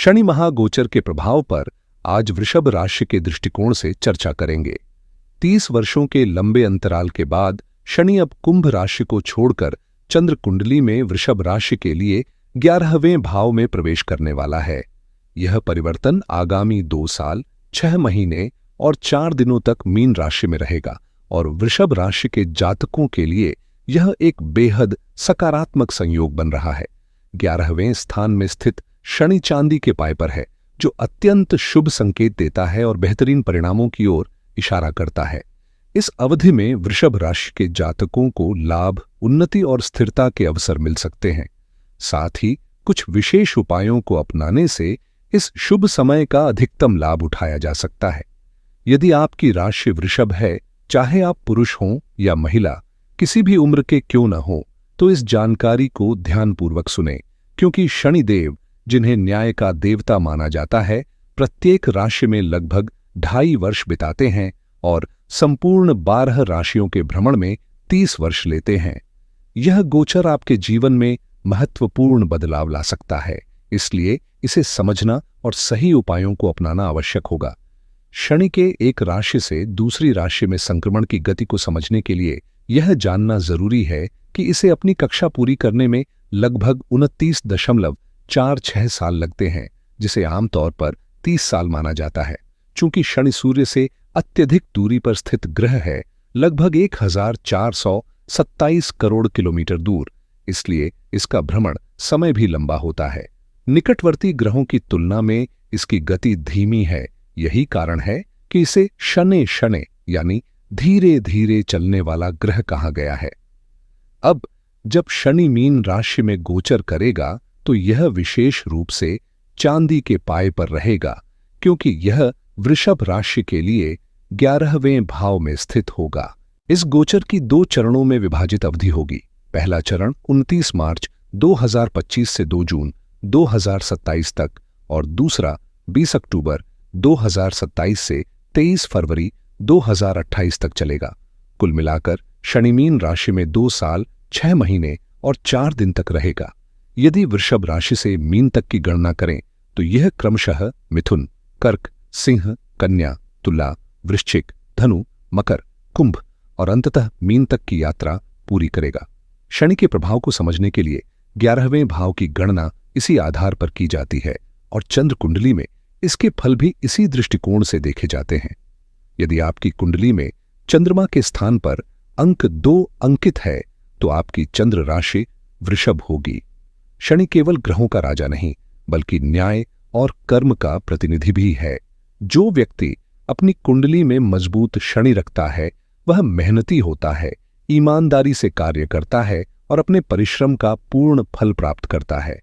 शनि महागोचर के प्रभाव पर आज वृषभ राशि के दृष्टिकोण से चर्चा करेंगे। 30 वर्षों के लंबे अंतराल के बाद शनि अब कुंभ राशि को छोड़कर चंद्र कुंडली में वृषभ राशि के लिए 11वें भाव में प्रवेश करने वाला है। यह परिवर्तन आगामी 2 साल, 6 महीने और 4 दिनों तक मीन राशि में रहेगा और वृषभ राशि के जातकों के लिए यह एक बेहद सकारात्मक संयोग बन रहा है। 11वें स्थान में स्थित शनि चांदी के पाए पर है, जो अत्यंत शुभ संकेत देता है और बेहतरीन परिणामों की ओर इशारा करता है। इस अवधि में वृषभ राशि के जातकों को लाभ, उन्नति और स्थिरता के अवसर मिल सकते हैं। साथ ही कुछ विशेष उपायों को अपनाने से इस शुभ समय का अधिकतम लाभ उठाया जा सकता है। यदि आपकी राशि वृषभ है, चाहे आप पुरुष हों या महिला, किसी भी उम्र के क्यों न हो, तो इस जानकारी को ध्यानपूर्वक सुनें, क्योंकि शनिदेव, जिन्हें न्याय का देवता माना जाता है, प्रत्येक राशि में लगभग 2.5 वर्ष बिताते हैं और संपूर्ण 12 राशियों के भ्रमण में 30 वर्ष लेते हैं। यह गोचर आपके जीवन में महत्वपूर्ण बदलाव ला सकता है, इसलिए इसे समझना और सही उपायों को अपनाना आवश्यक होगा। शनि के एक राशि से दूसरी राशि में संक्रमण की गति को समझने के लिए यह जानना जरूरी है कि इसे अपनी कक्षा पूरी करने में लगभग 29.46 साल लगते हैं, जिसे आमतौर पर 30 साल माना जाता है। चूंकि शनि सूर्य से अत्यधिक दूरी पर स्थित ग्रह है, लगभग 1427 करोड़ किलोमीटर दूर, इसलिए इसका भ्रमण समय भी लंबा होता है। निकटवर्ती ग्रहों की तुलना में इसकी गति धीमी है। यही कारण है कि इसे शनै शनै यानी धीरे धीरे चलने वाला ग्रह कहा गया है। अब जब शनि मीन राशि में गोचर करेगा तो यह विशेष रूप से चांदी के पाए पर रहेगा, क्योंकि यह वृषभ राशि के लिए 11वें भाव में स्थित होगा। इस गोचर की 2 चरणों में विभाजित अवधि होगी। पहला चरण 29 मार्च 2025 से 2 जून 2027 तक और दूसरा 20 अक्टूबर 2027 से 23 फरवरी 2028 तक चलेगा। कुल मिलाकर शनि मीन राशि में 2 साल, 6 महीने और 4 दिन तक रहेगा। यदि वृषभ राशि से मीन तक की गणना करें तो यह क्रमशः मिथुन, कर्क, सिंह, कन्या, तुला, वृश्चिक, धनु, मकर, कुंभ और अंततः मीन तक की यात्रा पूरी करेगा। शनि के प्रभाव को समझने के लिए 11वें भाव की गणना इसी आधार पर की जाती है और चंद्र कुंडली में इसके फल भी इसी दृष्टिकोण से देखे जाते हैं। यदि आपकी कुंडली में चंद्रमा के स्थान पर अंक 2 अंकित है तो आपकी चंद्र राशि वृषभ होगी। शनि केवल ग्रहों का राजा नहीं, बल्कि न्याय और कर्म का प्रतिनिधि भी है। जो व्यक्ति अपनी कुंडली में मजबूत शनि रखता है, वह मेहनती होता है, ईमानदारी से कार्य करता है और अपने परिश्रम का पूर्ण फल प्राप्त करता है।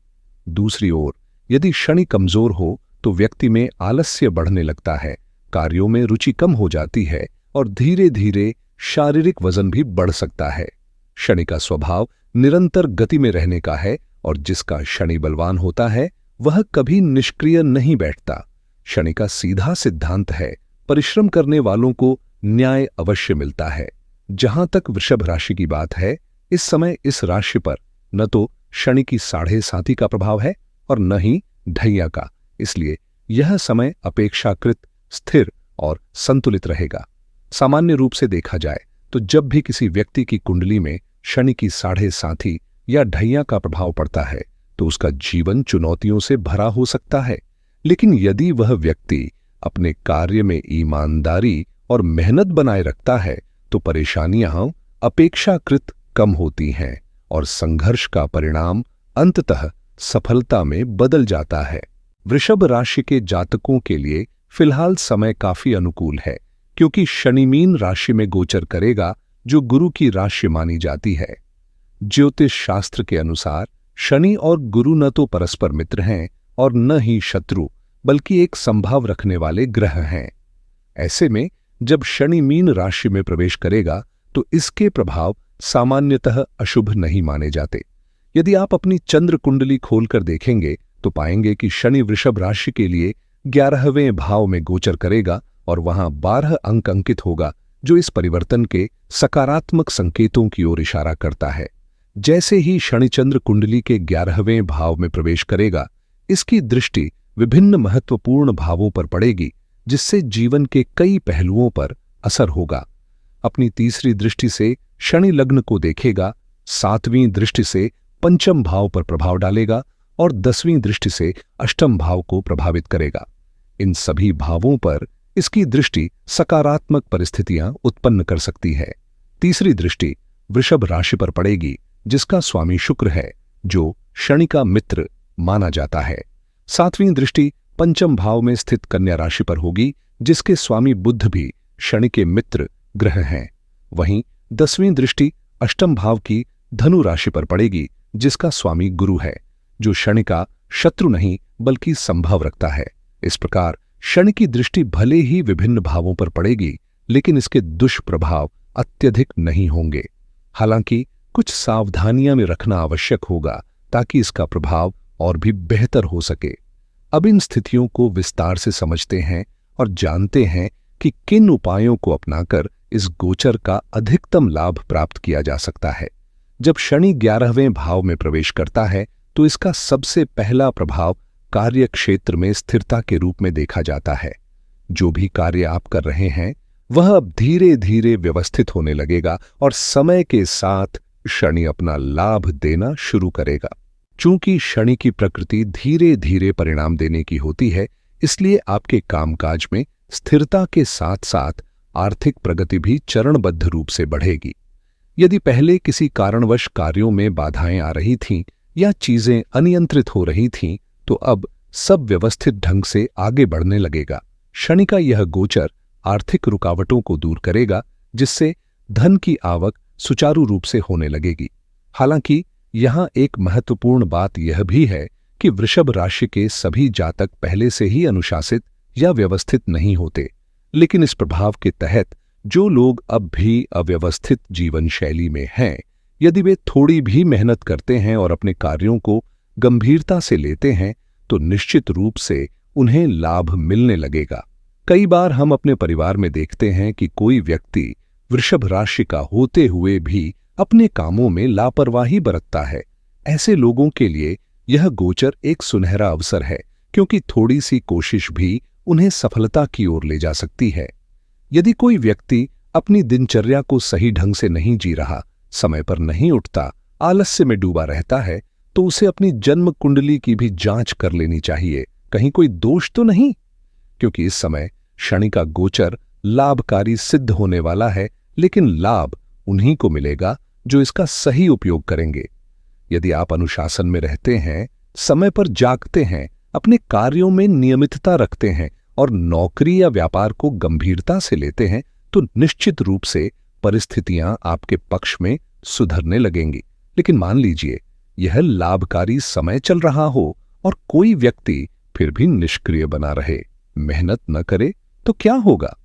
दूसरी ओर यदि शनि कमजोर हो तो व्यक्ति में आलस्य बढ़ने लगता है, कार्यों में रुचि कम हो जाती है और धीरे धीरे शारीरिक वजन भी बढ़ सकता है। शनि का स्वभाव निरंतर गति में रहने का है और जिसका शनि बलवान होता है वह कभी निष्क्रिय नहीं बैठता। शनि का सीधा सिद्धांत है, परिश्रम करने वालों को न्याय अवश्य मिलता है। जहां तक वृषभ राशि की बात है, इस समय इस राशि पर न तो शनि की 7.5 का प्रभाव है और न ही ढैया का, इसलिए यह समय अपेक्षाकृत स्थिर और संतुलित रहेगा। सामान्य रूप से देखा जाए तो जब भी किसी व्यक्ति की कुंडली में शनि की 7.5 या ढैया का प्रभाव पड़ता है तो उसका जीवन चुनौतियों से भरा हो सकता है। लेकिन यदि वह व्यक्ति अपने कार्य में ईमानदारी और मेहनत बनाए रखता है तो परेशानियां अपेक्षाकृत कम होती हैं और संघर्ष का परिणाम अंततः सफलता में बदल जाता है। वृषभ राशि के जातकों के लिए फिलहाल समय काफी अनुकूल है, क्योंकि शनि मीन राशि में गोचर करेगा, जो गुरु की राशि मानी जाती है। ज्योतिष शास्त्र के अनुसार शनि और गुरु न तो परस्पर मित्र हैं और न ही शत्रु, बल्कि एक संभाव रखने वाले ग्रह हैं। ऐसे में जब शनि मीन राशि में प्रवेश करेगा तो इसके प्रभाव सामान्यतः अशुभ नहीं माने जाते। यदि आप अपनी चंद्र कुंडली खोलकर देखेंगे तो पाएंगे कि शनि वृषभ राशि के लिए 11वें भाव में गोचर करेगा और वहां 12 अंक अंकित होगा, जो इस परिवर्तन के सकारात्मक संकेतों की ओर इशारा करता है। जैसे ही शनिचंद्र कुंडली के 11वें भाव में प्रवेश करेगा, इसकी दृष्टि विभिन्न महत्वपूर्ण भावों पर पड़ेगी, जिससे जीवन के कई पहलुओं पर असर होगा। अपनी तीसरी दृष्टि से शनि लग्न को देखेगा, सातवीं दृष्टि से पंचम भाव पर प्रभाव डालेगा और 10वीं दृष्टि से अष्टम भाव को प्रभावित करेगा। इन सभी भावों पर इसकी दृष्टि सकारात्मक परिस्थितियां उत्पन्न कर सकती है। तीसरी दृष्टि वृषभ राशि पर पड़ेगी, जिसका स्वामी शुक्र है, जो शनि का मित्र माना जाता है। सातवीं दृष्टि पंचम भाव में स्थित कन्या राशि पर होगी, जिसके स्वामी बुध भी शनि के मित्र ग्रह हैं। वहीं 10वीं दृष्टि अष्टम भाव की धनु राशि पर पड़ेगी, जिसका स्वामी गुरु है, जो शनि का शत्रु नहीं बल्कि संभव रखता है। इस प्रकार शनि की दृष्टि भले ही विभिन्न भावों पर पड़ेगी, लेकिन इसके दुष्प्रभाव अत्यधिक नहीं होंगे। हालांकि कुछ सावधानियां में रखना आवश्यक होगा, ताकि इसका प्रभाव और भी बेहतर हो सके। अब इन स्थितियों को विस्तार से समझते हैं और जानते हैं कि किन उपायों को अपनाकर इस गोचर का अधिकतम लाभ प्राप्त किया जा सकता है। जब शनि 11वें भाव में प्रवेश करता है, तो इसका सबसे पहला प्रभाव कार्य क्षेत्र में स्थिरता के रूप में देखा जाता है। जो भी कार्य आप कर रहे हैं, वह अब धीरे धीरे व्यवस्थित होने लगेगा और समय के साथ शनि अपना लाभ देना शुरू करेगा। चूंकि शनि की प्रकृति धीरे धीरे परिणाम देने की होती है, इसलिए आपके कामकाज में स्थिरता के साथ साथ आर्थिक प्रगति भी चरणबद्ध रूप से बढ़ेगी। यदि पहले किसी कारणवश कार्यों में बाधाएं आ रही थीं या चीजें अनियंत्रित हो रही थीं, तो अब सब व्यवस्थित ढंग से आगे बढ़ने लगेगा। शनि का यह गोचर आर्थिक रुकावटों को दूर करेगा, जिससे धन की आवक सुचारू रूप से होने लगेगी। हालांकि यहां एक महत्वपूर्ण बात यह भी है कि वृषभ राशि के सभी जातक पहले से ही अनुशासित या व्यवस्थित नहीं होते, लेकिन इस प्रभाव के तहत जो लोग अब भी अव्यवस्थित जीवन शैली में हैं, यदि वे थोड़ी भी मेहनत करते हैं और अपने कार्यों को गंभीरता से लेते हैं, तो निश्चित रूप से उन्हें लाभ मिलने लगेगा। कई बार हम अपने परिवार में देखते हैं कि कोई व्यक्ति वृषभ राशि का होते हुए भी अपने कामों में लापरवाही बरतता है। ऐसे लोगों के लिए यह गोचर एक सुनहरा अवसर है, क्योंकि थोड़ी सी कोशिश भी उन्हें सफलता की ओर ले जा सकती है। यदि कोई व्यक्ति अपनी दिनचर्या को सही ढंग से नहीं जी रहा, समय पर नहीं उठता, आलस्य में डूबा रहता है, तो उसे अपनी जन्म कुंडली की भी जांच कर लेनी चाहिए, कहीं कोई दोष तो नहीं। क्योंकि इस समय शनि का गोचर लाभकारी सिद्ध होने वाला है, लेकिन लाभ उन्हीं को मिलेगा जो इसका सही उपयोग करेंगे। यदि आप अनुशासन में रहते हैं, समय पर जागते हैं, अपने कार्यों में नियमितता रखते हैं और नौकरी या व्यापार को गंभीरता से लेते हैं, तो निश्चित रूप से परिस्थितियां आपके पक्ष में सुधरने लगेंगी। लेकिन मान लीजिए यह लाभकारी समय चल रहा हो और कोई व्यक्ति फिर भी निष्क्रिय बना रहे, मेहनत न करे, तो क्या होगा?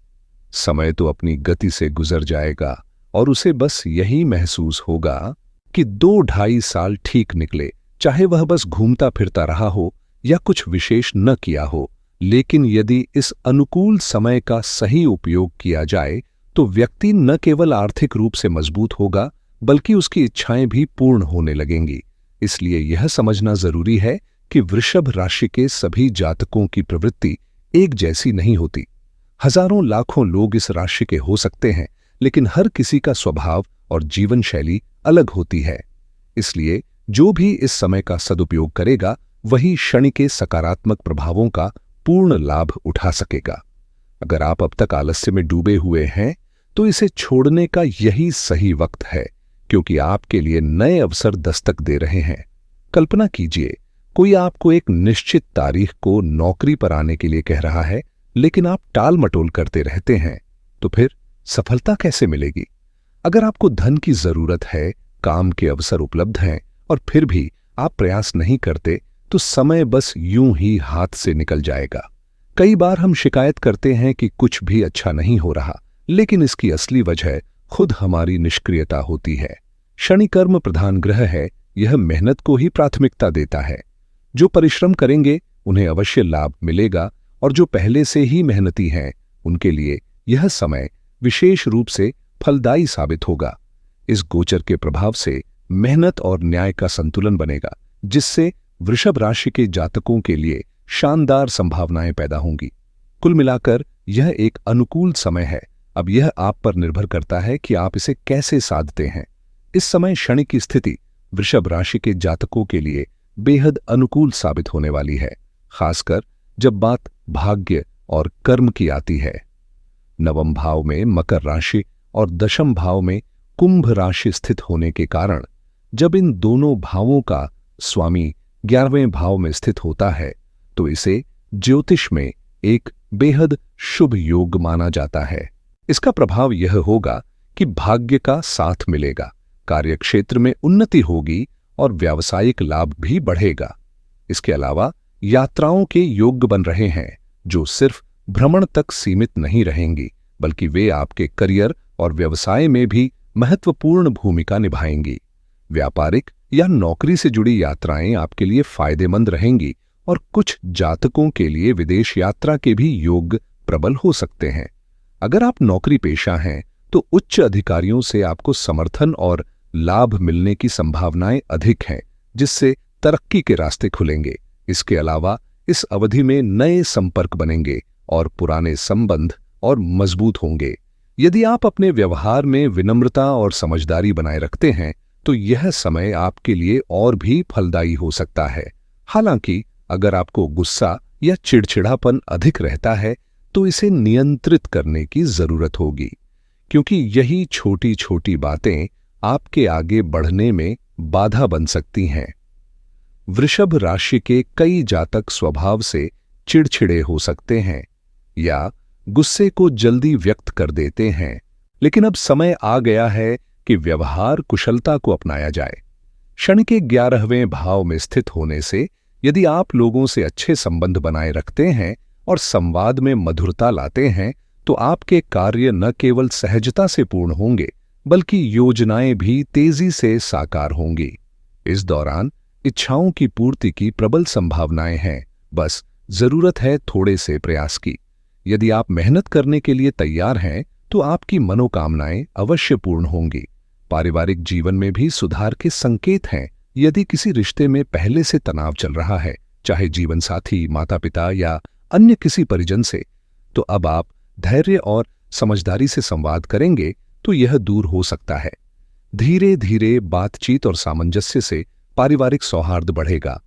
समय तो अपनी गति से गुजर जाएगा और उसे बस यही महसूस होगा कि 2-2.5 साल ठीक निकले, चाहे वह बस घूमता फिरता रहा हो या कुछ विशेष न किया हो। लेकिन यदि इस अनुकूल समय का सही उपयोग किया जाए, तो व्यक्ति न केवल आर्थिक रूप से मजबूत होगा, बल्कि उसकी इच्छाएं भी पूर्ण होने लगेंगी। इसलिए यह समझना जरूरी है कि वृषभ राशि के सभी जातकों की प्रवृत्ति एक जैसी नहीं होती। हजारों लाखों लोग इस राशि के हो सकते हैं, लेकिन हर किसी का स्वभाव और जीवन शैली अलग होती है। इसलिए जो भी इस समय का सदुपयोग करेगा, वही शनि के सकारात्मक प्रभावों का पूर्ण लाभ उठा सकेगा। अगर आप अब तक आलस्य में डूबे हुए हैं, तो इसे छोड़ने का यही सही वक्त है, क्योंकि आपके लिए नए अवसर दस्तक दे रहे हैं। कल्पना कीजिए, कोई आपको एक निश्चित तारीख को नौकरी पर आने के लिए कह रहा है, लेकिन आप टाल मटोल करते रहते हैं, तो फिर सफलता कैसे मिलेगी? अगर आपको धन की जरूरत है, काम के अवसर उपलब्ध हैं और फिर भी आप प्रयास नहीं करते, तो समय बस यूं ही हाथ से निकल जाएगा। कई बार हम शिकायत करते हैं कि कुछ भी अच्छा नहीं हो रहा, लेकिन इसकी असली वजह खुद हमारी निष्क्रियता होती है। शनि कर्म प्रधान ग्रह है, यह मेहनत को ही प्राथमिकता देता है। जो परिश्रम करेंगे उन्हें अवश्य लाभ मिलेगा, और जो पहले से ही मेहनती हैं उनके लिए यह समय विशेष रूप से फलदायी साबित होगा। इस गोचर के प्रभाव से मेहनत और न्याय का संतुलन बनेगा, जिससे वृषभ राशि के जातकों के लिए शानदार संभावनाएं पैदा होंगी। कुल मिलाकर यह एक अनुकूल समय है। अब यह आप पर निर्भर करता है कि आप इसे कैसे साधते हैं। इस समय शनि की स्थिति वृषभ राशि के जातकों के लिए बेहद अनुकूल साबित होने वाली है, खासकर जब बात भाग्य और कर्म की आती है। नवम भाव में मकर राशि और दशम भाव में कुंभ राशि स्थित होने के कारण जब इन दोनों भावों का स्वामी 11वें भाव में स्थित होता है तो इसे ज्योतिष में एक बेहद शुभ योग माना जाता है। इसका प्रभाव यह होगा कि भाग्य का साथ मिलेगा, कार्यक्षेत्र में उन्नति होगी और व्यावसायिक लाभ भी बढ़ेगा। इसके अलावा यात्राओं के योग बन रहे हैं जो सिर्फ भ्रमण तक सीमित नहीं रहेंगी, बल्कि वे आपके करियर और व्यवसाय में भी महत्वपूर्ण भूमिका निभाएंगी। व्यापारिक या नौकरी से जुड़ी यात्राएं आपके लिए फायदेमंद रहेंगी और कुछ जातकों के लिए विदेश यात्रा के भी योग प्रबल हो सकते हैं। अगर आप नौकरी पेशा हैं तो उच्च अधिकारियों से आपको समर्थन और लाभ मिलने की संभावनाएं अधिक हैं, जिससे तरक्की के रास्ते खुलेंगे। इसके अलावा इस अवधि में नए संपर्क बनेंगे और पुराने संबंध और मजबूत होंगे। यदि आप अपने व्यवहार में विनम्रता और समझदारी बनाए रखते हैं तो यह समय आपके लिए और भी फलदायी हो सकता है। हालांकि अगर आपको गुस्सा या चिड़चिड़ापन अधिक रहता है तो इसे नियंत्रित करने की जरूरत होगी, क्योंकि यही छोटी छोटी बातें आपके आगे बढ़ने में बाधा बन सकती हैं। वृषभ राशि के कई जातक स्वभाव से चिड़चिड़े हो सकते हैं या गुस्से को जल्दी व्यक्त कर देते हैं, लेकिन अब समय आ गया है कि व्यवहार कुशलता को अपनाया जाए। शनि के 11वें भाव में स्थित होने से यदि आप लोगों से अच्छे संबंध बनाए रखते हैं और संवाद में मधुरता लाते हैं तो आपके कार्य न केवल सहजता से पूर्ण होंगे बल्कि योजनाएं भी तेजी से साकार होंगी। इस दौरान इच्छाओं की पूर्ति की प्रबल संभावनाएं हैं, बस जरूरत है थोड़े से प्रयास की। यदि आप मेहनत करने के लिए तैयार हैं तो आपकी मनोकामनाएं अवश्य पूर्ण होंगी। पारिवारिक जीवन में भी सुधार के संकेत हैं। यदि किसी रिश्ते में पहले से तनाव चल रहा है, चाहे जीवन साथी, माता पिता या अन्य किसी परिजन से, तो अब आप धैर्य और समझदारी से संवाद करेंगे तो यह दूर हो सकता है। धीरे धीरे बातचीत और सामंजस्य से पारिवारिक सौहार्द बढ़ेगा।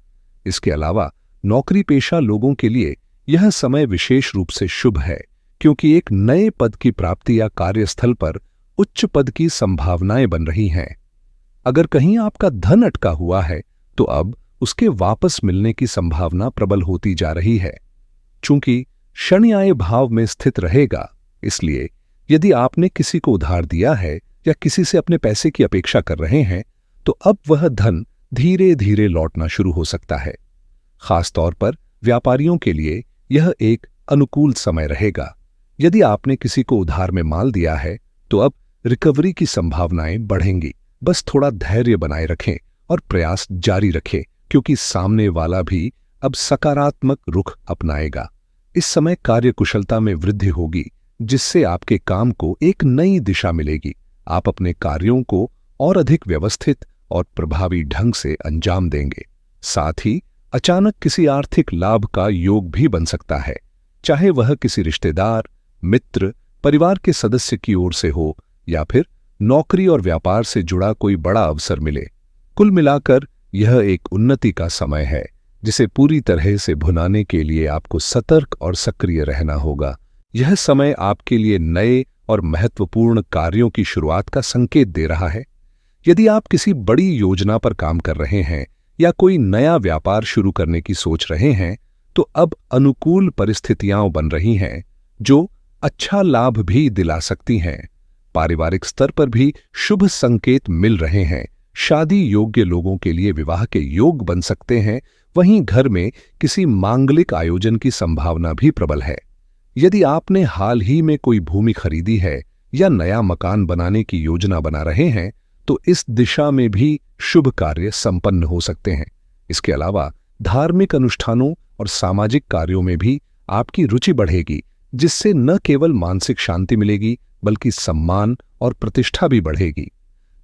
इसके अलावा नौकरी पेशा लोगों के लिए यह समय विशेष रूप से शुभ है, क्योंकि एक नए पद की प्राप्ति या कार्यस्थल पर उच्च पद की संभावनाएं बन रही हैं। अगर कहीं आपका धन अटका हुआ है तो अब उसके वापस मिलने की संभावना प्रबल होती जा रही है। चूंकि शनि आए भाव में स्थित रहेगा, इसलिए यदि आपने किसी को उधार दिया है या किसी से अपने पैसे की अपेक्षा कर रहे हैं तो अब वह धन धीरे धीरे लौटना शुरू हो सकता है। खास तौर पर व्यापारियों के लिए यह एक अनुकूल समय रहेगा। यदि आपने किसी को उधार में माल दिया है तो अब रिकवरी की संभावनाएं बढ़ेंगी। बस थोड़ा धैर्य बनाए रखें और प्रयास जारी रखें, क्योंकि सामने वाला भी अब सकारात्मक रुख अपनाएगा। इस समय कार्यकुशलता में वृद्धि होगी, जिससे आपके काम को एक नई दिशा मिलेगी। आप अपने कार्यों को और अधिक व्यवस्थित और प्रभावी ढंग से अंजाम देंगे। साथ ही अचानक किसी आर्थिक लाभ का योग भी बन सकता है, चाहे वह किसी रिश्तेदार, मित्र, परिवार के सदस्य की ओर से हो या फिर नौकरी और व्यापार से जुड़ा कोई बड़ा अवसर मिले। कुल मिलाकर यह एक उन्नति का समय है, जिसे पूरी तरह से भुनाने के लिए आपको सतर्क और सक्रिय रहना होगा। यह समय आपके लिए नए और महत्वपूर्ण कार्यों की शुरुआत का संकेत दे रहा है। यदि आप किसी बड़ी योजना पर काम कर रहे हैं या कोई नया व्यापार शुरू करने की सोच रहे हैं, तो अब अनुकूल परिस्थितियां बन रही हैं जो अच्छा लाभ भी दिला सकती हैं। पारिवारिक स्तर पर भी शुभ संकेत मिल रहे हैं। शादी योग्य लोगों के लिए विवाह के योग बन सकते हैं। वहीं घर में किसी मांगलिक आयोजन की संभावना भी प्रबल है। यदि आपने हाल ही में कोई भूमि खरीदी है या नया मकान बनाने की योजना बना रहे हैं तो इस दिशा में भी शुभ कार्य संपन्न हो सकते हैं। इसके अलावा धार्मिक अनुष्ठानों और सामाजिक कार्यों में भी आपकी रुचि बढ़ेगी, जिससे न केवल मानसिक शांति मिलेगी बल्कि सम्मान और प्रतिष्ठा भी बढ़ेगी।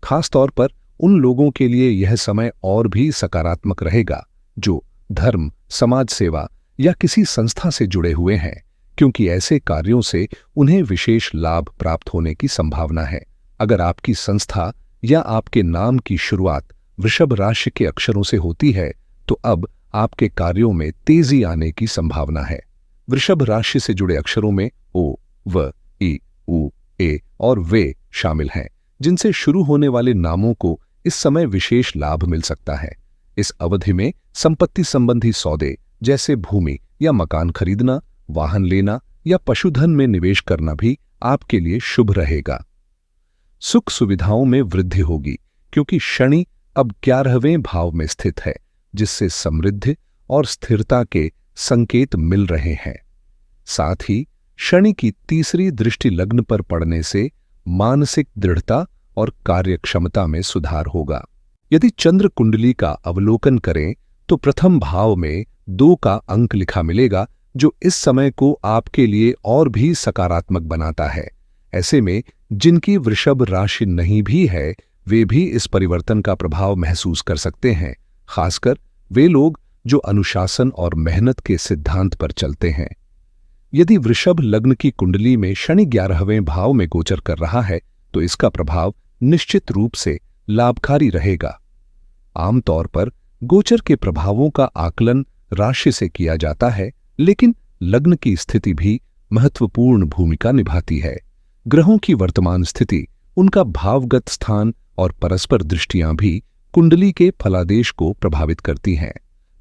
खास तौर पर उन लोगों के लिए यह समय और भी सकारात्मक रहेगा जो धर्म, समाज सेवा या किसी संस्था से जुड़े हुए हैं, क्योंकि ऐसे कार्यों से उन्हें विशेष लाभ प्राप्त होने की संभावना है। अगर आपकी संस्था या आपके नाम की शुरुआत वृषभ राशि के अक्षरों से होती है तो अब आपके कार्यों में तेजी आने की संभावना है। वृषभ राशि से जुड़े अक्षरों में ओ, व, ई, उ, ए और वे शामिल हैं, जिनसे शुरू होने वाले नामों को इस समय विशेष लाभ मिल सकता है। इस अवधि में संपत्ति संबंधी सौदे जैसे भूमि या मकान खरीदना, वाहन लेना या पशुधन में निवेश करना भी आपके लिए शुभ रहेगा। सुख सुविधाओं में वृद्धि होगी, क्योंकि शनि अब 11वें भाव में स्थित है, जिससे समृद्धि और स्थिरता के संकेत मिल रहे हैं। साथ ही शनि की तीसरी दृष्टि लग्न पर पड़ने से मानसिक दृढ़ता और कार्यक्षमता में सुधार होगा। यदि चंद्र कुंडली का अवलोकन करें तो प्रथम भाव में 2 का अंक लिखा मिलेगा, जो इस समय को आपके लिए और भी सकारात्मक बनाता है। ऐसे में जिनकी वृषभ राशि नहीं भी है, वे भी इस परिवर्तन का प्रभाव महसूस कर सकते हैं, खासकर वे लोग जो अनुशासन और मेहनत के सिद्धांत पर चलते हैं। यदि वृषभ लग्न की कुंडली में शनि 11वें भाव में गोचर कर रहा है तो इसका प्रभाव निश्चित रूप से लाभकारी रहेगा। आमतौर पर गोचर के प्रभावों का आकलन राशि से किया जाता है, लेकिन लग्न की स्थिति भी महत्वपूर्ण भूमिका निभाती है। ग्रहों की वर्तमान स्थिति, उनका भावगत स्थान और परस्पर दृष्टियां भी कुंडली के फलादेश को प्रभावित करती हैं।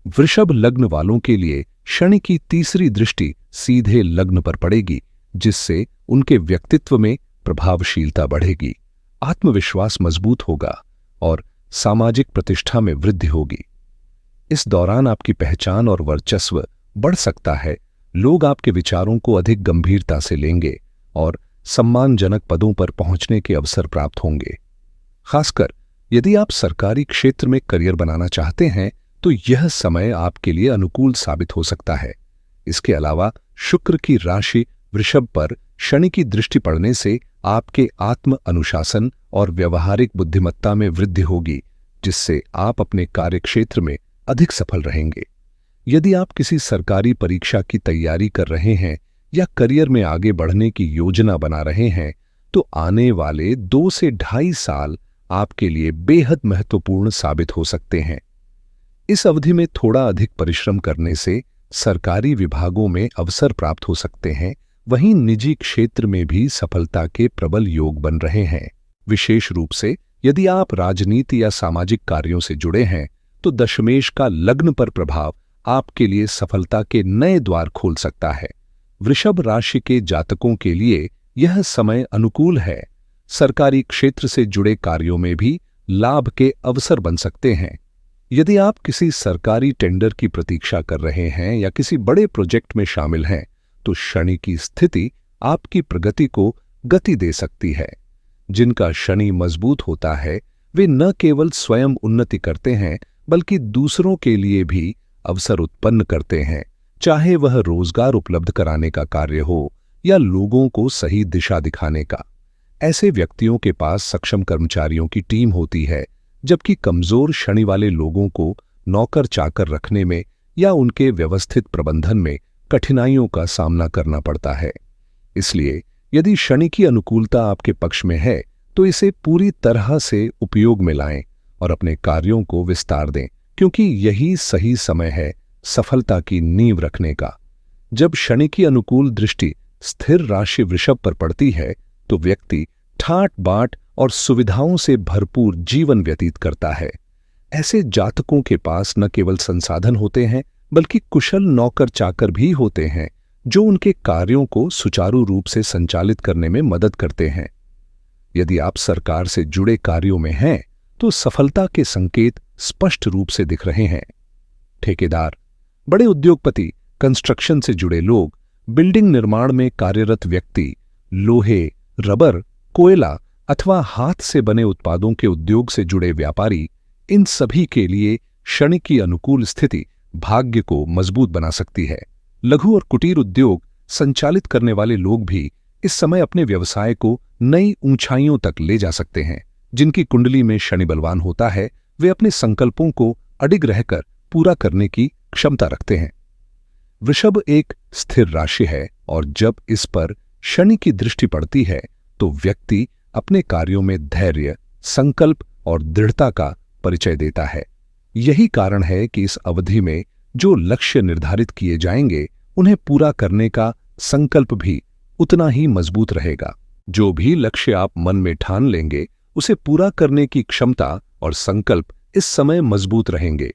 वृषभ लग्न वालों के लिए शनि की तीसरी दृष्टि सीधे लग्न पर पड़ेगी, जिससे उनके व्यक्तित्व में प्रभावशीलता बढ़ेगी, आत्मविश्वास मजबूत होगा और सामाजिक प्रतिष्ठा में वृद्धि होगी। इस दौरान आपकी पहचान और वर्चस्व बढ़ सकता है। लोग आपके विचारों को अधिक गंभीरता से लेंगे और सम्मानजनक पदों पर पहुंचने के अवसर प्राप्त होंगे। खासकर यदि आप सरकारी क्षेत्र में करियर बनाना चाहते हैं तो यह समय आपके लिए अनुकूल साबित हो सकता है। इसके अलावा शुक्र की राशि वृषभ पर शनि की दृष्टि पड़ने से आपके आत्म अनुशासन और व्यवहारिक बुद्धिमत्ता में वृद्धि होगी, जिससे आप अपने कार्यक्षेत्र में अधिक सफल रहेंगे। यदि आप किसी सरकारी परीक्षा की तैयारी कर रहे हैं या करियर में आगे बढ़ने की योजना बना रहे हैं तो आने वाले 2 से 2.5 साल आपके लिए बेहद महत्वपूर्ण साबित हो सकते हैं। इस अवधि में थोड़ा अधिक परिश्रम करने से सरकारी विभागों में अवसर प्राप्त हो सकते हैं, वहीं निजी क्षेत्र में भी सफलता के प्रबल योग बन रहे हैं। विशेष रूप से यदि आप राजनीति या सामाजिक कार्यों से जुड़े हैं तो दशमेश का लग्न पर प्रभाव आपके लिए सफलता के नए द्वार खोल सकता है। वृषभ राशि के जातकों के लिए यह समय अनुकूल है। सरकारी क्षेत्र से जुड़े कार्यों में भी लाभ के अवसर बन सकते हैं। यदि आप किसी सरकारी टेंडर की प्रतीक्षा कर रहे हैं या किसी बड़े प्रोजेक्ट में शामिल हैं तो शनि की स्थिति आपकी प्रगति को गति दे सकती है। जिनका शनि मजबूत होता है वे न केवल स्वयं उन्नति करते हैं बल्कि दूसरों के लिए भी अवसर उत्पन्न करते हैं, चाहे वह रोजगार उपलब्ध कराने का कार्य हो या लोगों को सही दिशा दिखाने का। ऐसे व्यक्तियों के पास सक्षम कर्मचारियों की टीम होती है, जबकि कमजोर शनि वाले लोगों को नौकर चाकर रखने में या उनके व्यवस्थित प्रबंधन में कठिनाइयों का सामना करना पड़ता है। इसलिए यदि शनि की अनुकूलता आपके पक्ष में है तो इसे पूरी तरह से उपयोग में लाएं और अपने कार्यों को विस्तार दें, क्योंकि यही सही समय है सफलता की नींव रखने का। जब शनि की अनुकूल दृष्टि स्थिर राशि वृषभ पर पड़ती है तो व्यक्ति ठाट बाट और सुविधाओं से भरपूर जीवन व्यतीत करता है। ऐसे जातकों के पास न केवल संसाधन होते हैं बल्कि कुशल नौकर चाकर भी होते हैं जो उनके कार्यों को सुचारू रूप से संचालित करने में मदद करते हैं। यदि आप सरकार से जुड़े कार्यों में हैं तो सफलता के संकेत स्पष्ट रूप से दिख रहे हैं। ठेकेदार, बड़े उद्योगपति, कंस्ट्रक्शन से जुड़े लोग, बिल्डिंग निर्माण में कार्यरत व्यक्ति, लोहे, रबर, कोयला अथवा हाथ से बने उत्पादों के उद्योग से जुड़े व्यापारी, इन सभी के लिए शनि की अनुकूल स्थिति भाग्य को मजबूत बना सकती है। लघु और कुटीर उद्योग संचालित करने वाले लोग भी इस समय अपने व्यवसाय को नई ऊंचाइयों तक ले जा सकते हैं। जिनकी कुंडली में शनि बलवान होता है वे अपने संकल्पों को अडिग रहकर पूरा करने की क्षमता रखते हैं। वृषभ एक स्थिर राशि है और जब इस पर शनि की दृष्टि पड़ती है तो व्यक्ति अपने कार्यों में धैर्य, संकल्प और दृढ़ता का परिचय देता है। यही कारण है कि इस अवधि में जो लक्ष्य निर्धारित किए जाएंगे उन्हें पूरा करने का संकल्प भी उतना ही मजबूत रहेगा। जो भी लक्ष्य आप मन में ठान लेंगे उसे पूरा करने की क्षमता और संकल्प इस समय मजबूत रहेंगे।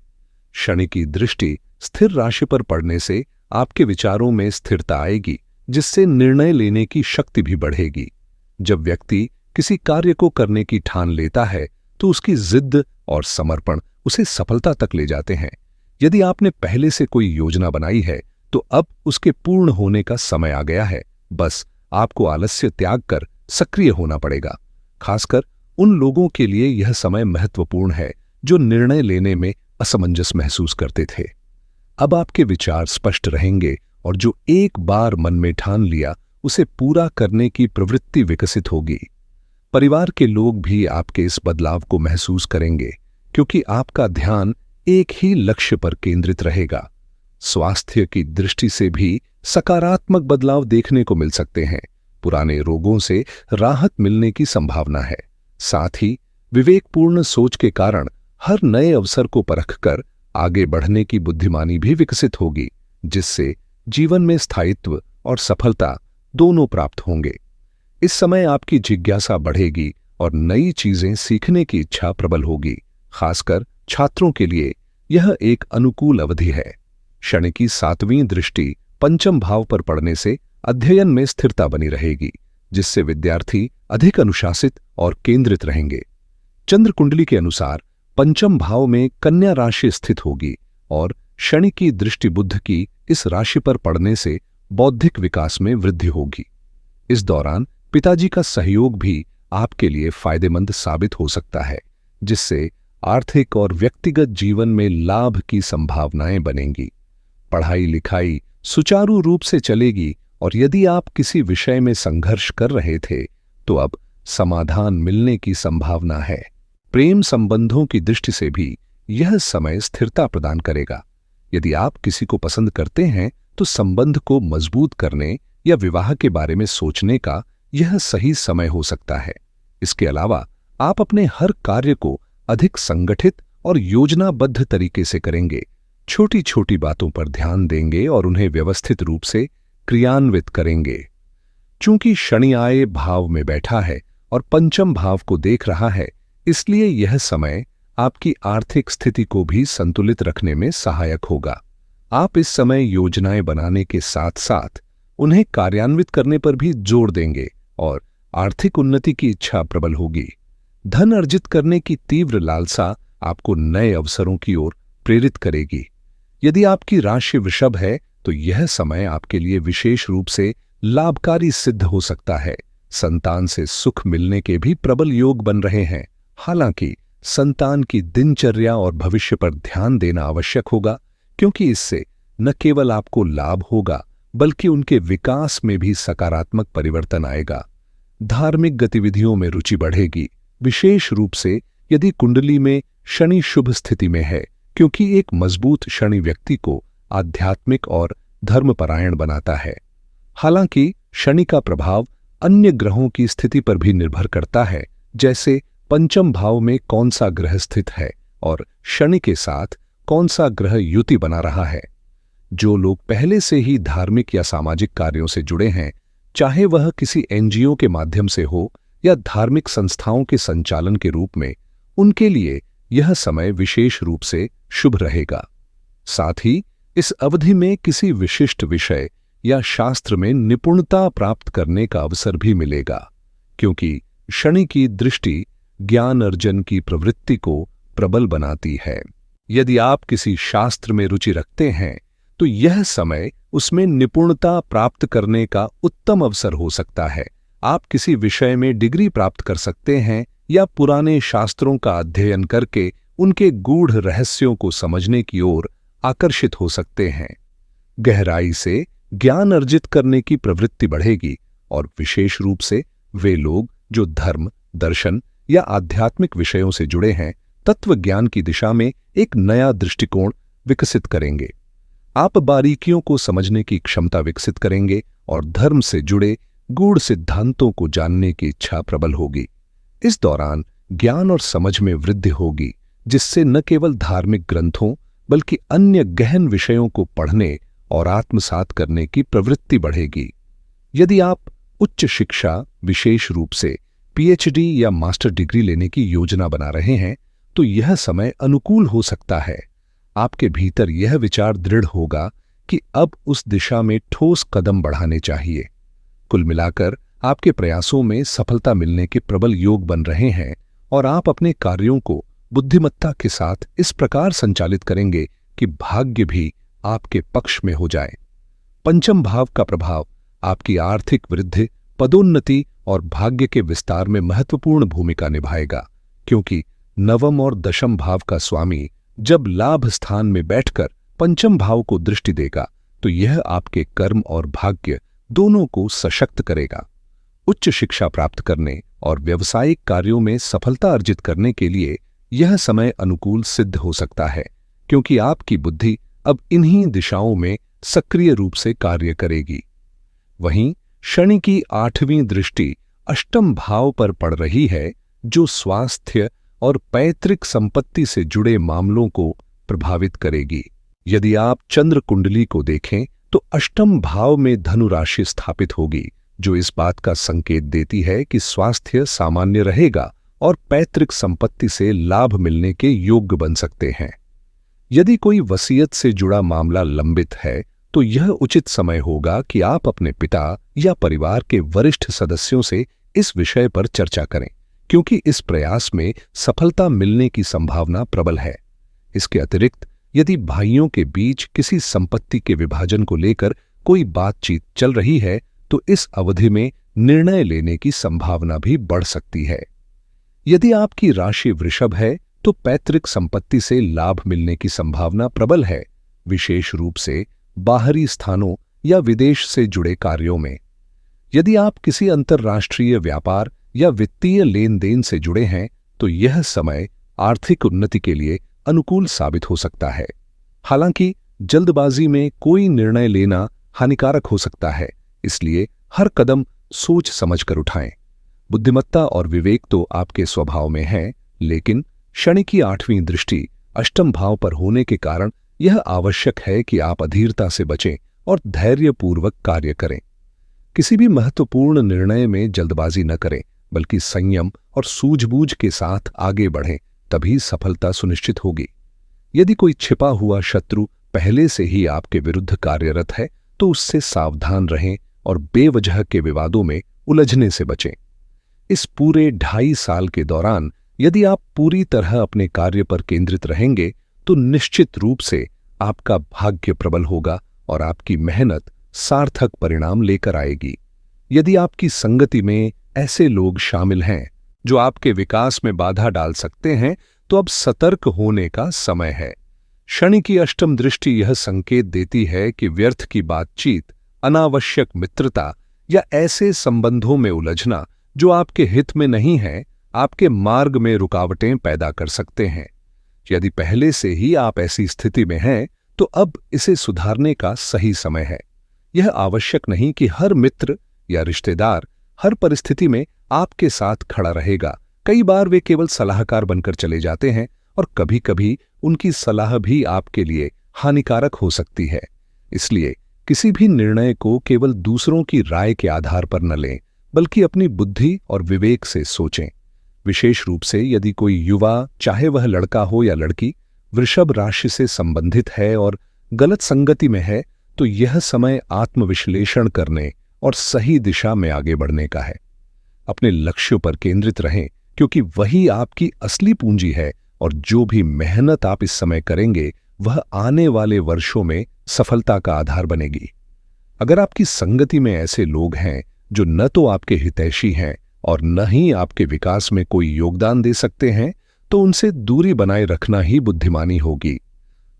शनि की दृष्टि स्थिर राशि पर पड़ने से आपके विचारों में स्थिरता आएगी, जिससे निर्णय लेने की शक्ति भी बढ़ेगी। जब व्यक्ति किसी कार्य को करने की ठान लेता है तो उसकी जिद और समर्पण उसे सफलता तक ले जाते हैं। यदि आपने पहले से कोई योजना बनाई है तो अब उसके पूर्ण होने का समय आ गया है। बस आपको आलस्य त्याग कर सक्रिय होना पड़ेगा। खासकर उन लोगों के लिए यह समय महत्वपूर्ण है जो निर्णय लेने में असमंजस महसूस करते थे। अब आपके विचार स्पष्ट रहेंगे और जो एक बार मन में ठान लिया उसे पूरा करने की प्रवृत्ति विकसित होगी। परिवार के लोग भी आपके इस बदलाव को महसूस करेंगे क्योंकि आपका ध्यान एक ही लक्ष्य पर केंद्रित रहेगा। स्वास्थ्य की दृष्टि से भी सकारात्मक बदलाव देखने को मिल सकते हैं। पुराने रोगों से राहत मिलने की संभावना है। साथ ही विवेकपूर्ण सोच के कारण हर नए अवसर को परखकर आगे बढ़ने की बुद्धिमानी भी विकसित होगी, जिससे जीवन में स्थायित्व और सफलता दोनों प्राप्त होंगे। इस समय आपकी जिज्ञासा बढ़ेगी और नई चीजें सीखने की इच्छा प्रबल होगी। खासकर छात्रों के लिए यह एक अनुकूल अवधि है। शनि की 7वीं दृष्टि पंचम भाव पर पड़ने से अध्ययन में स्थिरता बनी रहेगी, जिससे विद्यार्थी अधिक अनुशासित और केंद्रित रहेंगे। चंद्र कुंडली के अनुसार पंचम भाव में कन्या राशि स्थित होगी और शनि की दृष्टि बुध की इस राशि पर पड़ने से बौद्धिक विकास में वृद्धि होगी। इस दौरान पिताजी का सहयोग भी आपके लिए फायदेमंद साबित हो सकता है, जिससे आर्थिक और व्यक्तिगत जीवन में लाभ की संभावनाएं बनेंगी। पढ़ाई लिखाई सुचारू रूप से चलेगी और यदि आप किसी विषय में संघर्ष कर रहे थे तो अब समाधान मिलने की संभावना है। प्रेम संबंधों की दृष्टि से भी यह समय स्थिरता प्रदान करेगा। यदि आप किसी को पसंद करते हैं तो संबंध को मजबूत करने या विवाह के बारे में सोचने का यह सही समय हो सकता है। इसके अलावा आप अपने हर कार्य को अधिक संगठित और योजनाबद्ध तरीके से करेंगे। छोटी छोटी बातों पर ध्यान देंगे और उन्हें व्यवस्थित रूप से क्रियान्वित करेंगे। चूंकि शनि आए भाव में बैठा है और पंचम भाव को देख रहा है, इसलिए यह समय आपकी आर्थिक स्थिति को भी संतुलित रखने में सहायक होगा। आप इस समय योजनाएं बनाने के साथ साथ उन्हें कार्यान्वित करने पर भी जोर देंगे और आर्थिक उन्नति की इच्छा प्रबल होगी। धन अर्जित करने की तीव्र लालसा आपको नए अवसरों की ओर प्रेरित करेगी। यदि आपकी राशि वृषभ है तो यह समय आपके लिए विशेष रूप से लाभकारी सिद्ध हो सकता है। संतान से सुख मिलने के भी प्रबल योग बन रहे हैं। हालांकि संतान की दिनचर्या और भविष्य पर ध्यान देना आवश्यक होगा, क्योंकि इससे न केवल आपको लाभ होगा बल्कि उनके विकास में भी सकारात्मक परिवर्तन आएगा। धार्मिक गतिविधियों में रुचि बढ़ेगी, विशेष रूप से यदि कुंडली में शनि शुभ स्थिति में है, क्योंकि एक मजबूत शनि व्यक्ति को आध्यात्मिक और धर्मपरायण बनाता है। हालांकि शनि का प्रभाव अन्य ग्रहों की स्थिति पर भी निर्भर करता है, जैसे पंचम भाव में कौन सा ग्रह स्थित है और शनि के साथ कौन सा ग्रह युति बना रहा है। जो लोग पहले से ही धार्मिक या सामाजिक कार्यों से जुड़े हैं, चाहे वह किसी एनजीओ के माध्यम से हो या धार्मिक संस्थाओं के संचालन के रूप में, उनके लिए यह समय विशेष रूप से शुभ रहेगा। साथ ही इस अवधि में किसी विशिष्ट विषय या शास्त्र में निपुणता प्राप्त करने का अवसर भी मिलेगा, क्योंकि शनि की दृष्टि ज्ञान अर्जन की प्रवृत्ति को प्रबल बनाती है। यदि आप किसी शास्त्र में रुचि रखते हैं तो यह समय उसमें निपुणता प्राप्त करने का उत्तम अवसर हो सकता है। आप किसी विषय में डिग्री प्राप्त कर सकते हैं या पुराने शास्त्रों का अध्ययन करके उनके गूढ़ रहस्यों को समझने की ओर आकर्षित हो सकते हैं। गहराई से ज्ञान अर्जित करने की प्रवृत्ति बढ़ेगी और विशेष रूप से वे लोग जो धर्म, दर्शन या आध्यात्मिक विषयों से जुड़े हैं, तत्व ज्ञान की दिशा में एक नया दृष्टिकोण विकसित करेंगे। आप बारीकियों को समझने की क्षमता विकसित करेंगे और धर्म से जुड़े गूढ़ सिद्धांतों को जानने की इच्छा प्रबल होगी। इस दौरान ज्ञान और समझ में वृद्धि होगी, जिससे न केवल धार्मिक ग्रंथों बल्कि अन्य गहन विषयों को पढ़ने और आत्मसात करने की प्रवृत्ति बढ़ेगी। यदि आप उच्च शिक्षा, विशेष रूप से पीएचडी या मास्टर डिग्री लेने की योजना बना रहे हैं, तो यह समय अनुकूल हो सकता है। आपके भीतर यह विचार दृढ़ होगा कि अब उस दिशा में ठोस कदम बढ़ाने चाहिए। कुल मिलाकर आपके प्रयासों में सफलता मिलने के प्रबल योग बन रहे हैं और आप अपने कार्यों को बुद्धिमत्ता के साथ इस प्रकार संचालित करेंगे कि भाग्य भी आपके पक्ष में हो जाए। पंचम भाव का प्रभाव आपकी आर्थिक वृद्धि, पदोन्नति और भाग्य के विस्तार में महत्वपूर्ण भूमिका निभाएगा, क्योंकि नवम और दशम भाव का स्वामी जब लाभ स्थान में बैठकर पंचम भाव को दृष्टि देगा तो यह आपके कर्म और भाग्य दोनों को सशक्त करेगा। उच्च शिक्षा प्राप्त करने और व्यावसायिक कार्यों में सफलता अर्जित करने के लिए यह समय अनुकूल सिद्ध हो सकता है, क्योंकि आपकी बुद्धि अब इन्हीं दिशाओं में सक्रिय रूप से कार्य करेगी। वहीं शनि की 8वीं दृष्टि अष्टम भाव पर पड़ रही है, जो स्वास्थ्य और पैतृक संपत्ति से जुड़े मामलों को प्रभावित करेगी। यदि आप चंद्र कुंडली को देखें तो अष्टम भाव में धनु राशि स्थापित होगी, जो इस बात का संकेत देती है कि स्वास्थ्य सामान्य रहेगा और पैतृक संपत्ति से लाभ मिलने के योग्य बन सकते हैं। यदि कोई वसीयत से जुड़ा मामला लंबित है तो यह उचित समय होगा कि आप अपने पिता या परिवार के वरिष्ठ सदस्यों से इस विषय पर चर्चा करें, क्योंकि इस प्रयास में सफलता मिलने की संभावना प्रबल है। इसके अतिरिक्त यदि भाइयों के बीच किसी संपत्ति के विभाजन को लेकर कोई बातचीत चल रही है तो इस अवधि में निर्णय लेने की संभावना भी बढ़ सकती है। यदि आपकी राशि वृषभ है तो पैतृक संपत्ति से लाभ मिलने की संभावना प्रबल है, विशेष रूप से बाहरी स्थानों या विदेश से जुड़े कार्यों में। यदि आप किसी अंतर्राष्ट्रीय व्यापार या वित्तीय लेन देन से जुड़े हैं तो यह समय आर्थिक उन्नति के लिए अनुकूल साबित हो सकता है। हालांकि जल्दबाजी में कोई निर्णय लेना हानिकारक हो सकता है, इसलिए हर कदम सोच समझकर उठाएं। बुद्धिमत्ता और विवेक तो आपके स्वभाव में है, लेकिन शनि की 8वीं दृष्टि अष्टम भाव पर होने के कारण यह आवश्यक है कि आप अधीरता से बचें और धैर्यपूर्वक कार्य करें। किसी भी महत्वपूर्ण निर्णय में जल्दबाजी न करें, बल्कि संयम और सूझबूझ के साथ आगे बढ़ें, तभी सफलता सुनिश्चित होगी। यदि कोई छिपा हुआ शत्रु पहले से ही आपके विरुद्ध कार्यरत है तो उससे सावधान रहें और बेवजह के विवादों में उलझने से बचें। इस पूरे 2.5 साल के दौरान यदि आप पूरी तरह अपने कार्य पर केंद्रित रहेंगे तो निश्चित रूप से आपका भाग्य प्रबल होगा और आपकी मेहनत सार्थक परिणाम लेकर आएगी। यदि आपकी संगति में ऐसे लोग शामिल हैं जो आपके विकास में बाधा डाल सकते हैं तो अब सतर्क होने का समय है। शनि की अष्टम दृष्टि यह संकेत देती है कि व्यर्थ की बातचीत, अनावश्यक मित्रता या ऐसे संबंधों में उलझना जो आपके हित में नहीं है, आपके मार्ग में रुकावटें पैदा कर सकते हैं। यदि पहले से ही आप ऐसी स्थिति में हैं तो अब इसे सुधारने का सही समय है। यह आवश्यक नहीं कि हर मित्र या रिश्तेदार हर परिस्थिति में आपके साथ खड़ा रहेगा। कई बार वे केवल सलाहकार बनकर चले जाते हैं और कभी-कभी उनकी सलाह भी आपके लिए हानिकारक हो सकती है। इसलिए किसी भी निर्णय को केवल दूसरों की राय के आधार पर न लें, बल्कि अपनी बुद्धि और विवेक से सोचें। विशेष रूप से यदि कोई युवा, चाहे वह लड़का हो या लड़की, वृषभ राशि से संबंधित है और गलत संगति में है, तो यह समय आत्मविश्लेषण करने और सही दिशा में आगे बढ़ने का है। अपने लक्ष्यों पर केंद्रित रहें, क्योंकि वही आपकी असली पूंजी है और जो भी मेहनत आप इस समय करेंगे वह आने वाले वर्षों में सफलता का आधार बनेगी। अगर आपकी संगति में ऐसे लोग हैं जो न तो आपके हितैषी हैं और न ही आपके विकास में कोई योगदान दे सकते हैं, तो उनसे दूरी बनाए रखना ही बुद्धिमानी होगी।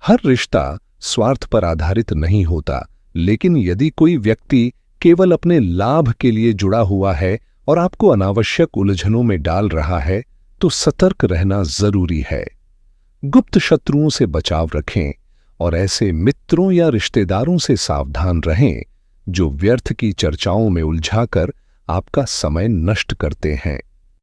हर रिश्ता स्वार्थ पर आधारित नहीं होता, लेकिन यदि कोई व्यक्ति केवल अपने लाभ के लिए जुड़ा हुआ है और आपको अनावश्यक उलझनों में डाल रहा है, तो सतर्क रहना जरूरी है। गुप्त शत्रुओं से बचाव रखें और ऐसे मित्रों या रिश्तेदारों से सावधान रहें जो व्यर्थ की चर्चाओं में उलझाकर आपका समय नष्ट करते हैं।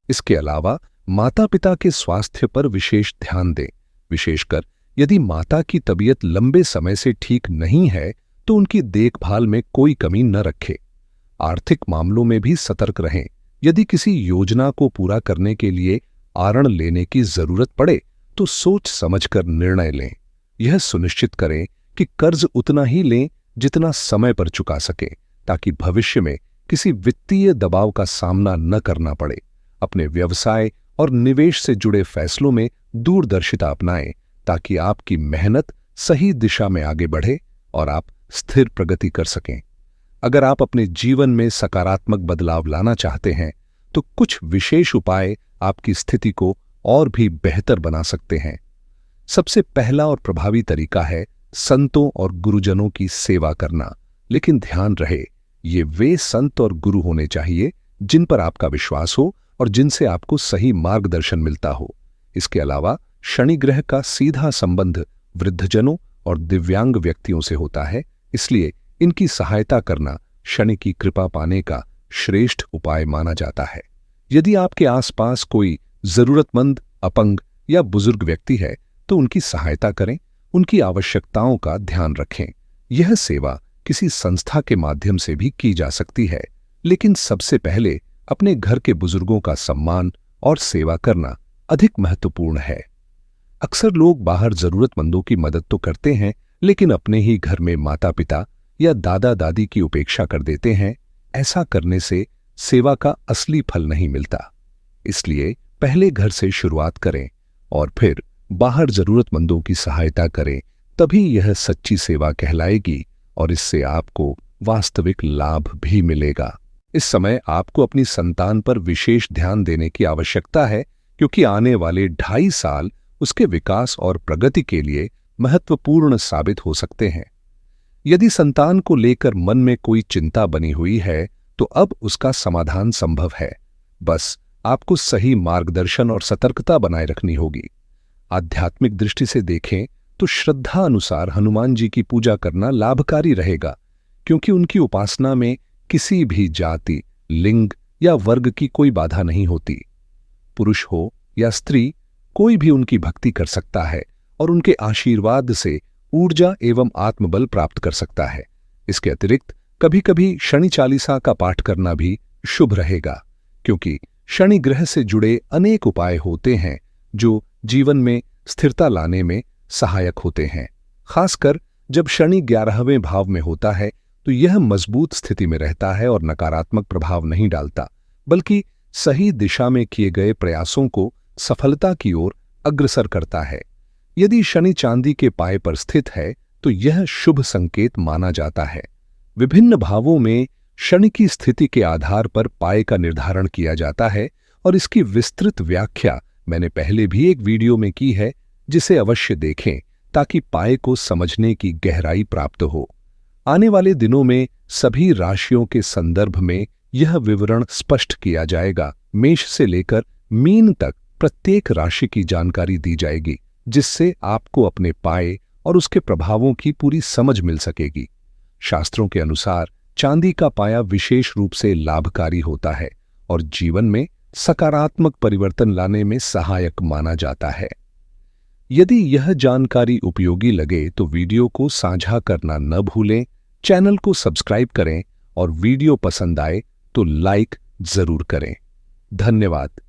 इसके अलावा माता पिता के स्वास्थ्य पर विशेष ध्यान दें। विशेषकर यदि माता की तबीयत लंबे समय से ठीक नहीं है तो उनकी देखभाल में कोई कमी न रखें। आर्थिक मामलों में भी सतर्क रहें। यदि किसी योजना को पूरा करने के लिए ऋण लेने की जरूरत पड़े तो सोच समझकर निर्णय लें। यह सुनिश्चित करें कि कर्ज उतना ही लें जितना समय पर चुका सकें, ताकि भविष्य में किसी वित्तीय दबाव का सामना न करना पड़े। अपने व्यवसाय और निवेश से जुड़े फैसलों में दूरदर्शिता अपनाएं, ताकि आपकी मेहनत सही दिशा में आगे बढ़े और आप स्थिर प्रगति कर सकें। अगर आप अपने जीवन में सकारात्मक बदलाव लाना चाहते हैं तो कुछ विशेष उपाय आपकी स्थिति को और भी बेहतर बना सकते हैं। सबसे पहला और प्रभावी तरीका है संतों और गुरुजनों की सेवा करना। लेकिन ध्यान रहे, ये वे संत और गुरु होने चाहिए जिन पर आपका विश्वास हो और जिनसे आपको सही मार्गदर्शन मिलता हो। इसके अलावा शनि ग्रह का सीधा संबंध वृद्धजनों और दिव्यांग व्यक्तियों से होता है, इसलिए इनकी सहायता करना शनि की कृपा पाने का श्रेष्ठ उपाय माना जाता है। यदि आपके आसपास कोई जरूरतमंद, अपंग या बुजुर्ग व्यक्ति है तो उनकी सहायता करें, उनकी आवश्यकताओं का ध्यान रखें। यह सेवा किसी संस्था के माध्यम से भी की जा सकती है, लेकिन सबसे पहले अपने घर के बुजुर्गों का सम्मान और सेवा करना अधिक महत्वपूर्ण है। अक्सर लोग बाहर जरूरतमंदों की मदद तो करते हैं, लेकिन अपने ही घर में माता पिता या दादा दादी की उपेक्षा कर देते हैं। ऐसा करने से सेवा का असली फल नहीं मिलता। इसलिए पहले घर से शुरुआत करें और फिर बाहर जरूरतमंदों की सहायता करें, तभी यह सच्ची सेवा कहलाएगी और इससे आपको वास्तविक लाभ भी मिलेगा। इस समय आपको अपनी संतान पर विशेष ध्यान देने की आवश्यकता है, क्योंकि आने वाले 2.5 साल उसके विकास और प्रगति के लिए महत्वपूर्ण साबित हो सकते हैं। यदि संतान को लेकर मन में कोई चिंता बनी हुई है तो अब उसका समाधान संभव है। बस आपको सही मार्गदर्शन और सतर्कता बनाए रखनी होगी। आध्यात्मिक दृष्टि से देखें तो श्रद्धा अनुसार हनुमान जी की पूजा करना लाभकारी रहेगा, क्योंकि उनकी उपासना में किसी भी जाति, लिंग या वर्ग की कोई बाधा नहीं होती। पुरुष हो या स्त्री, कोई भी उनकी भक्ति कर सकता है और उनके आशीर्वाद से ऊर्जा एवं आत्मबल प्राप्त कर सकता है। इसके अतिरिक्त कभी कभी शनि चालीसा का पाठ करना भी शुभ रहेगा, क्योंकि शनि ग्रह से जुड़े अनेक उपाय होते हैं जो जीवन में स्थिरता लाने में सहायक होते हैं। खासकर जब शनि 11वें भाव में होता है तो यह मजबूत स्थिति में रहता है और नकारात्मक प्रभाव नहीं डालता, बल्कि सही दिशा में किए गए प्रयासों को सफलता की ओर अग्रसर करता है। यदि शनि चांदी के पाए पर स्थित है तो यह शुभ संकेत माना जाता है। विभिन्न भावों में शनि की स्थिति के आधार पर पाए का निर्धारण किया जाता है और इसकी विस्तृत व्याख्या मैंने पहले भी एक वीडियो में की है, जिसे अवश्य देखें ताकि पाए को समझने की गहराई प्राप्त हो। आने वाले दिनों में सभी राशियों के संदर्भ में यह विवरण स्पष्ट किया जाएगा। मेष से लेकर मीन तक प्रत्येक राशि की जानकारी दी जाएगी, जिससे आपको अपने पाए और उसके प्रभावों की पूरी समझ मिल सकेगी। शास्त्रों के अनुसार चांदी का पाया विशेष रूप से लाभकारी होता है और जीवन में सकारात्मक परिवर्तन लाने में सहायक माना जाता है। यदि यह जानकारी उपयोगी लगे तो वीडियो को साझा करना न भूलें, चैनल को सब्सक्राइब करें और वीडियो पसंद आए तो लाइक जरूर करें। धन्यवाद।